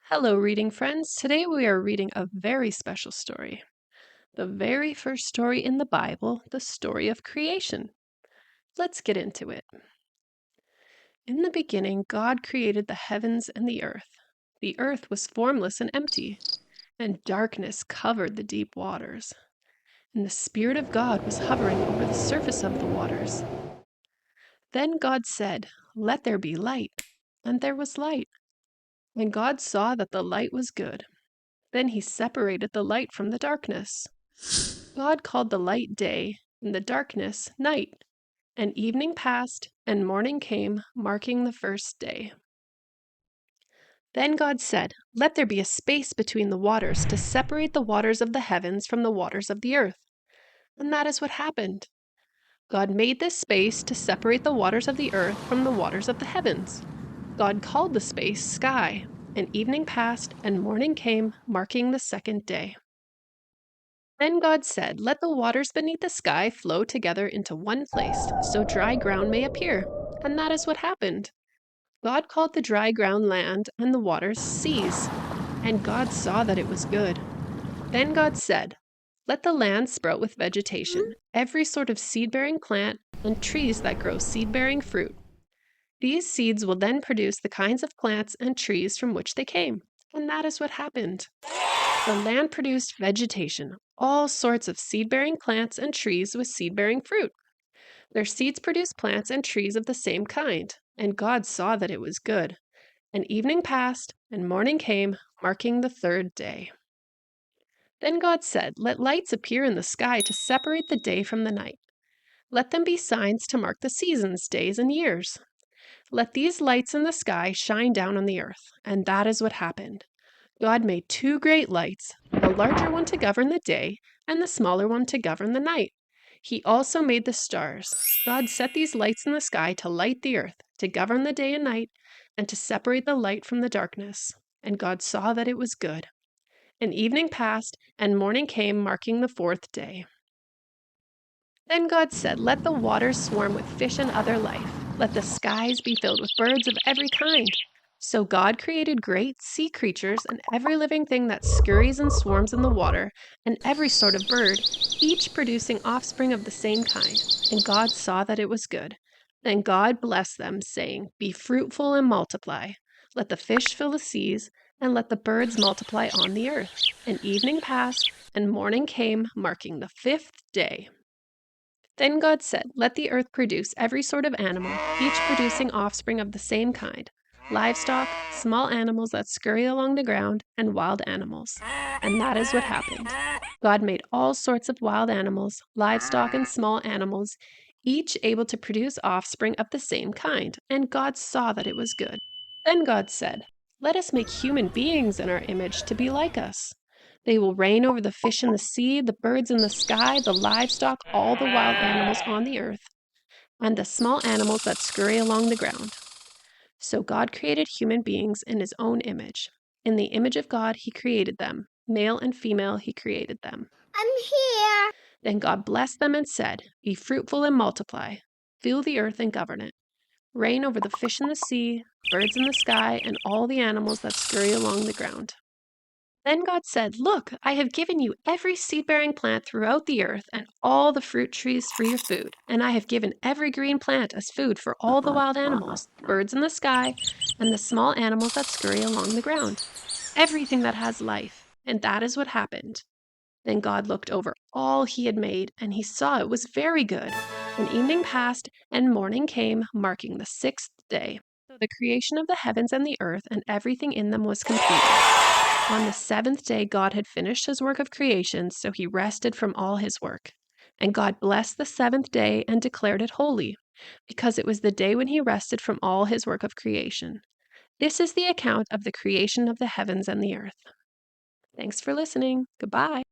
Hello, reading friends. Today we are reading a very special story. The very first story in the Bible, the story of creation. Let's get into it. In the beginning, God created the heavens and the earth. The earth was formless and empty, and darkness covered the deep waters. And the Spirit of God was hovering over the surface of the waters. Then God said, "Let there be light." And there was light. And God saw that the light was good. Then he separated the light from the darkness. God called the light day, and the darkness night. And evening passed, and morning came, marking the first day. Then God said, "Let there be a space between the waters to separate the waters of the heavens from the waters of the earth." And that is what happened. God made this space to separate the waters of the earth from the waters of the heavens. God called the space sky, and evening passed, and morning came, marking the second day. Then God said, "Let the waters beneath the sky flow together into one place, so dry ground may appear." And that is what happened. God called the dry ground land and the waters seas. And God saw that it was good. Then God said, "Let the land sprout with vegetation, every sort of seed-bearing plant, and trees that grow seed-bearing fruit. These seeds will then produce the kinds of plants and trees from which they came." And that is what happened. The land produced vegetation, all sorts of seed-bearing plants and trees with seed-bearing fruit. Their seeds produced plants and trees of the same kind, and God saw that it was good. And evening passed, and morning came, marking the third day. Then God said, "Let lights appear in the sky to separate the day from the night. Let them be signs to mark the seasons, days, and years. Let these lights in the sky shine down on the earth." And that is what happened. God made two great lights, the larger one to govern the day, and the smaller one to govern the night. He also made the stars. God set these lights in the sky to light the earth, to govern the day and night, and to separate the light from the darkness. And God saw that it was good. And evening passed, and morning came, marking the fourth day. Then God said, "Let the waters swarm with fish and other life. Let the skies be filled with birds of every kind." So God created great sea creatures and every living thing that scurries and swarms in the water, and every sort of bird, each producing offspring of the same kind. And God saw that it was good. Then God blessed them, saying, "Be fruitful and multiply. Let the fish fill the seas, and let the birds multiply on the earth." And evening passed, and morning came, marking the fifth day. Then God said, "Let the earth produce every sort of animal, each producing offspring of the same kind, livestock, small animals that scurry along the ground, and wild animals." And that is what happened. God made all sorts of wild animals, livestock, and small animals, each able to produce offspring of the same kind, and God saw that it was good. Then God said, "Let us make human beings in our image to be like us. They will reign over the fish in the sea, the birds in the sky, the livestock, all the wild animals on the earth, and the small animals that scurry along the ground." So God created human beings in his own image. In the image of God, he created them. Male and female, he created them. I'm here. Then God blessed them and said, "Be fruitful and multiply. Fill the earth and govern it. Reign over the fish in the sea, birds in the sky, and all the animals that scurry along the ground." Then God said, "Look, I have given you every seed-bearing plant throughout the earth and all the fruit trees for your food. And I have given every green plant as food for all the wild animals, birds in the sky, and the small animals that scurry along the ground, everything that has life." And that is what happened. Then God looked over all he had made, and he saw it was very good. And evening passed, and morning came, marking the sixth day. So the creation of the heavens and the earth and everything in them was completed. On the seventh day, God had finished his work of creation, so he rested from all his work. And God blessed the seventh day and declared it holy, because it was the day when he rested from all his work of creation. This is the account of the creation of the heavens and the earth. Thanks for listening. Goodbye.